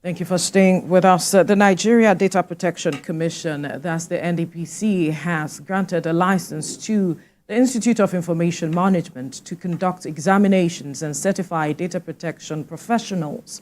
Thank you for staying with us. The Nigeria Data Protection Commission, that's the NDPC, has granted a license to the Institute of Information Management to conduct examinations and certify data protection professionals.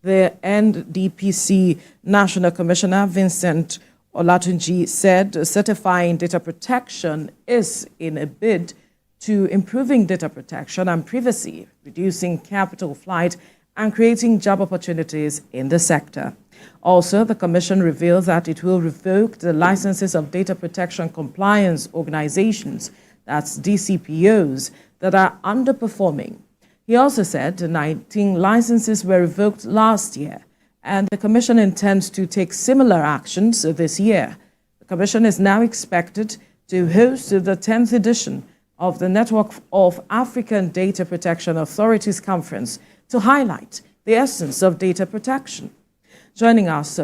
The NDPC National Commissioner, Vincent Olatunji, said certifying data protection is in a bid to improving data protection and privacy, reducing capital flight, and creating job opportunities in the sector. Also, the Commission reveals that it will revoke the licenses of data protection compliance organizations, that's DCPOs, that are underperforming. He also said 19 licenses were revoked last year, and the Commission intends to take similar actions this year. The Commission is now expected to host the 10th edition of the Network of African Data Protection Authorities Conference to highlight the essence of data protection. Joining us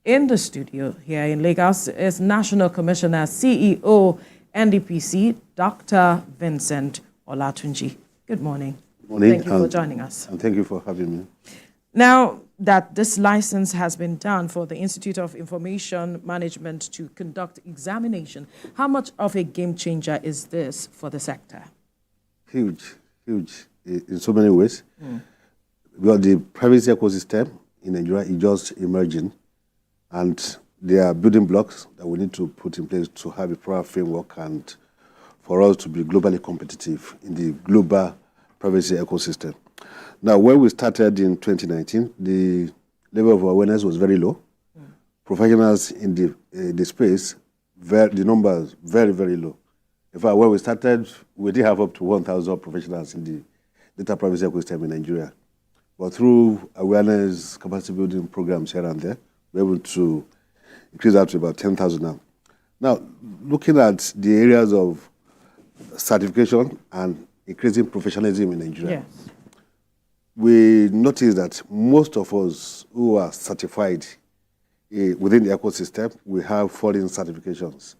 in the studio here in Lagos is National Commissioner, CEO, NDPC, Dr. Vincent Olatunji. Good morning. Good morning. Thank you for joining us. And thank you for having me. Now that this license has been done for the Institute of Information Management to conduct examination, how much of a game changer is this for the sector? Huge in so many ways. Well, the privacy ecosystem in Nigeria is just emerging, and there are building blocks that we need to put in place to have a proper framework and for us to be globally competitive in the global privacy ecosystem. Now, when we started in 2019, the level of awareness was very low. Professionals in the space, the numbers very low. In fact, when we started, we did have up to 1,000 professionals in the data privacy ecosystem in Nigeria. But through awareness, capacity building programs here and there, we're able to increase that to about 10,000 now. Now, looking at the areas of certification and increasing professionalism in Nigeria, Yes. we notice that most of us who are certified within the ecosystem, we have foreign certifications.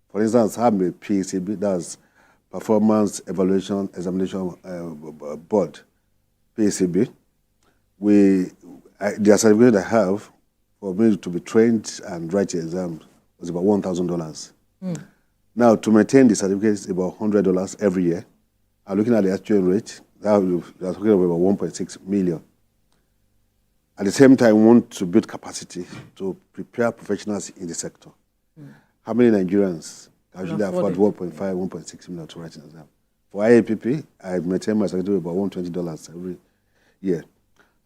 For instance, I'm a PECB, that's Performance Evaluation Examination Board, PECB. The certificate I have for me to be trained and write the exam was about $1,000. Now, to maintain the certificate is about $100 every year. I'm looking at the exchange rate, that we are talking about 1.6 million. At the same time, we want to build capacity to prepare professionals in the sector. How many Nigerians can actually afford 1.5, 1.6 million to write an exam? For IAPP, I maintain my certificate about $120 every year.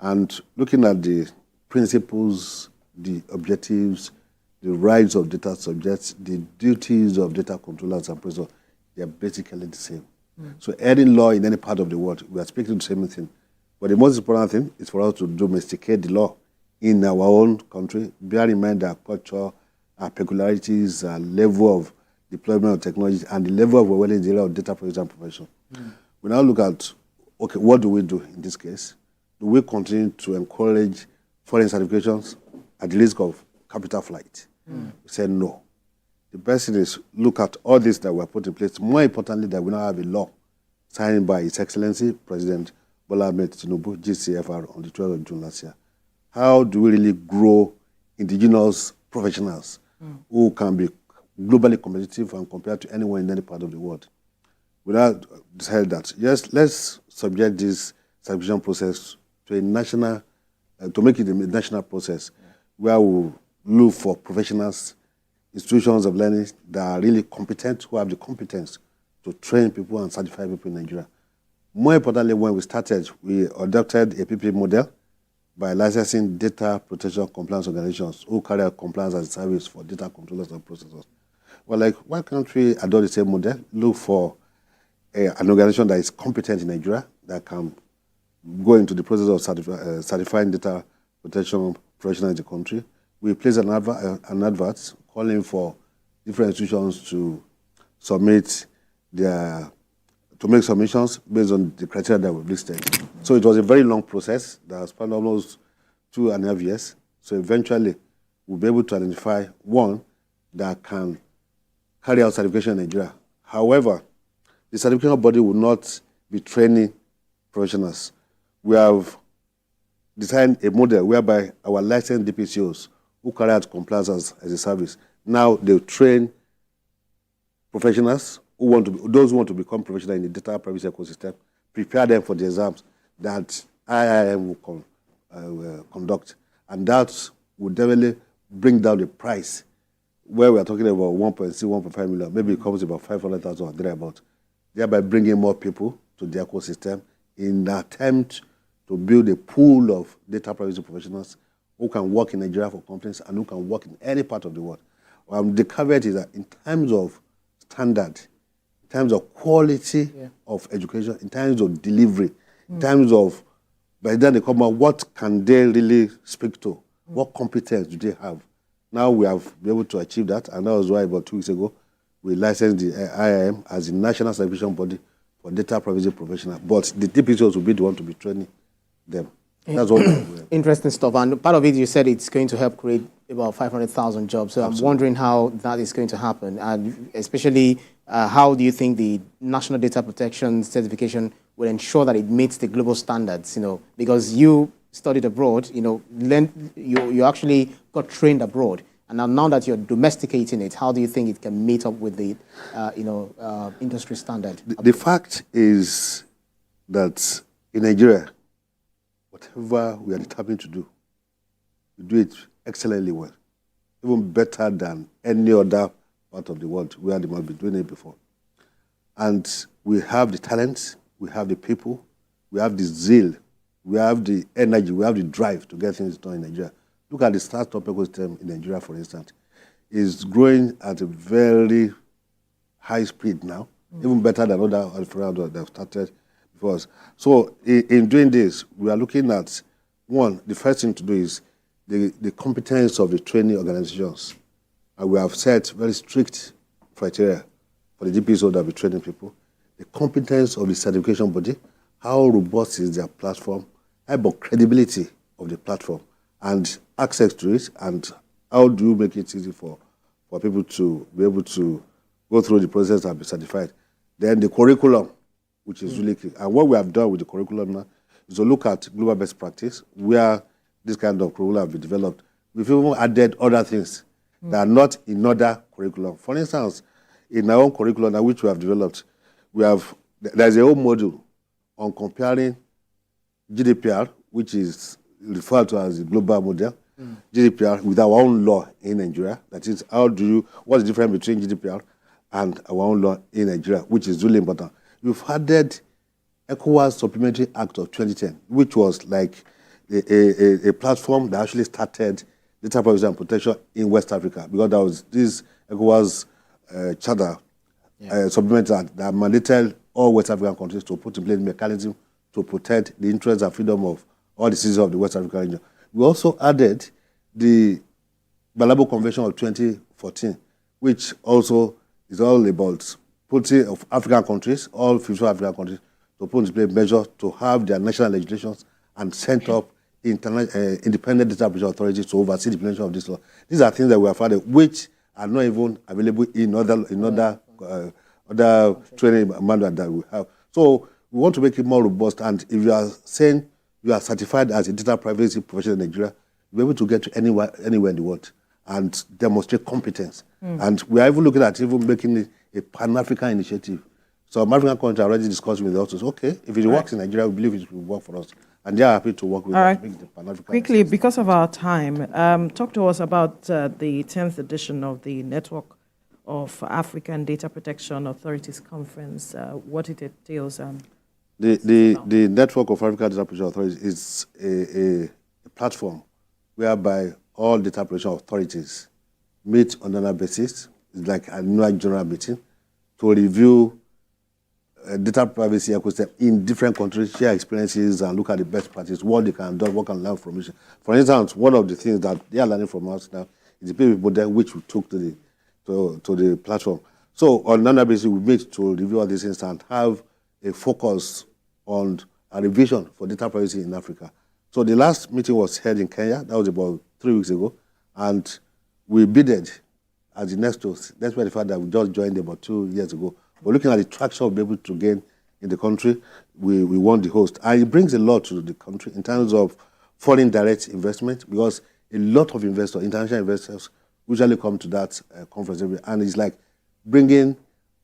And looking at the principles, the objectives, the rights of data subjects, the duties of data controllers and processors, they are basically the same. So any law in any part of the world, we are speaking the same thing. But the most important thing is for us to domesticate the law in our own country, bear in mind our culture, our peculiarities, our level of deployment of technology, and the level of awareness in the area of data protection profession. We now look at, okay, what do we do in this case? Do we continue to encourage foreign certifications at the risk of capital flight? We say no. The best thing is look at all this that we have put in place. More importantly, that we now have a law signed by His Excellency President Bola Ahmed Tinubu, GCFR, on the 12th of June last year. How do we really grow indigenous professionals who can be globally competitive and compared to anyone in any part of the world? We now decided that, yes, let's subject this certification process to a national, to make it a national process where we look for professionals, institutions of learning that are really competent, who have the competence to train people and certify people in Nigeria. More importantly, when we started, we adopted a PPP model by licensing data protection compliance organizations who carry out compliance as a service for data controllers and processors. Well, like, why can't we adopt the same model? Look for an organization that is competent in Nigeria that can go into the process of certifying data protection professionals in the country. We place an advert calling for different institutions to submit to make submissions based on the criteria that we've listed. So it was a very long process that spanned almost 2.5 years. So eventually, we'll be able to identify one that can carry out certification in Nigeria. However, the certification body will not be training professionals. We have designed a model whereby our licensed DPCOs who carry out compliance as a service, now they train professionals those who want to become professional in the data privacy ecosystem, prepare them for the exams that IIM will conduct. And that would definitely bring down the price, where we are talking about 1.6, 1.5 million, maybe it comes about 500,000 or thereabout, thereby bringing more people to the ecosystem in the attempt to build a pool of data privacy professionals who can work in Nigeria for companies and who can work in any part of the world. The caveat is that in terms of standard, in terms of quality of education, in terms of delivery, in terms of, by then they come out, what can they really speak to? What competence do they have? Now we have been able to achieve that, and that was why about 2 weeks ago, we licensed the IIM as the national certification body for data privacy professionals. But the DPCOs will be the one to be training them. That's what Interesting stuff. And part of it, you said it's going to help create about 500,000 jobs. So I'm wondering how that is going to happen. And especially, how do you think the National Data Protection Certification will ensure that it meets the global standards? Because you studied abroad, you actually got trained abroad. And now that you're domesticating it, how do you think it can meet up with the, industry standard? The fact is that in Nigeria, whatever we are determined to do, we do it excellently well, even better than any other part of the world where they might be doing it before. And we have the talent, we have the people, we have the zeal, we have the energy, we have the drive to get things done in Nigeria. Look at the startup ecosystem in Nigeria, for instance. It's growing at a very high speed now, even better than other that have started before us. So in doing this, we are looking at, one, the first thing to do is the competence of the training organizations. And we have set very strict criteria for the DPCO that will be training people. The competence of the certification body, how robust is their platform, how about credibility of the platform, and access to it, and how do you make it easy for people to be able to go through the process and be certified. Then the curriculum, which is really key. And what we have done with the curriculum now is to look at global best practice, where this kind of curriculum have been developed. We've even added other things that are not in other curriculum. For instance, in our own curriculum, which we have developed, there's a whole module on comparing GDPR, which is referred to as the global model, GDPR, with our own law in Nigeria. That is, what's the difference between GDPR and our own law in Nigeria, which is really important. We've added ECOWAS Supplementary Act of 2010, which was like a platform that actually started data privacy and protection in West Africa, because there was this ECOWAS charter supplementary act that mandated all West African countries to put in place a mechanism to protect the interests and freedom of all the citizens of the West African region. We also added the Malabo Convention of 2014, which also is all about putting of African countries, all 50 African countries, to put in place measures to have their national legislations and set up independent data protection authorities to oversee the implementation of this law. These are things that we have added, which are not even available in other training manuals that we have. So we want to make it more robust. And if you are saying you are certified as a data privacy professional in Nigeria, you'll be able to get to anywhere in the world and demonstrate competence. And we are even looking at making it a Pan-African initiative. So African countries are already discussing with us, okay, if it works in Nigeria, we believe it will work for us. And they are happy to work with us to make the Pan-African. Quickly, because of our time, talk to us about the 10th edition of the Network of African Data Protection Authorities Conference, what it entails. The Network of African Data Protection Authorities is a platform whereby all data protection authorities meet on an annual basis. It's like an annual general meeting to review data privacy ecosystem in different countries, share experiences, and look at the best practice, what they can do, what can learn from it. For instance, one of the things that they are learning from us now is the people model which we took to the platform. So on an annual basis, we meet to review all these things and have a focus on a revision for data privacy in Africa. So the last meeting was held in Kenya. That was about 3 weeks ago. And we bidded as the next host. That's why the fact that we just joined about 2 years ago. But looking at the traction we'll be able to gain in the country, we won the host. And it brings a lot to the country in terms of, foreign direct investment, because a lot of investors, international investors, usually come to that conference, and it's like bringing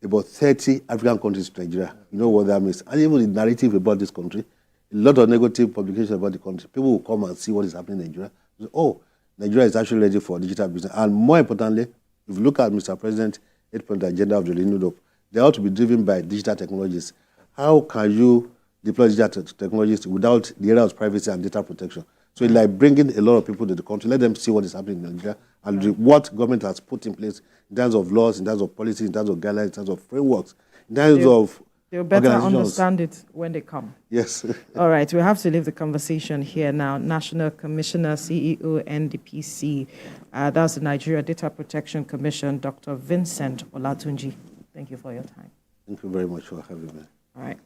about 30 African countries to Nigeria. You know what that means? And even the narrative about this country, a lot of negative publications about the country. People will come and see what is happening in Nigeria. Say, oh, Nigeria is actually ready for digital business. And more importantly, if you look at Mr. President's 8-point agenda of the renewed hope, they ought to be driven by digital technologies. How can you deploy digital technologies without the area of privacy and data protection? So it's like bringing a lot of people to the country, let them see what is happening in Nigeria and what government has put in place in terms of laws, in terms of policies, in terms of guidelines, in terms of frameworks, in terms of they'll better understand it when they come. Yes. All right, we have to leave the conversation here now. National Commissioner, CEO, NDPC, that's the Nigeria Data Protection Commission, Dr. Vincent Olatunji. Thank you for your time. Thank you very much for having me. All right.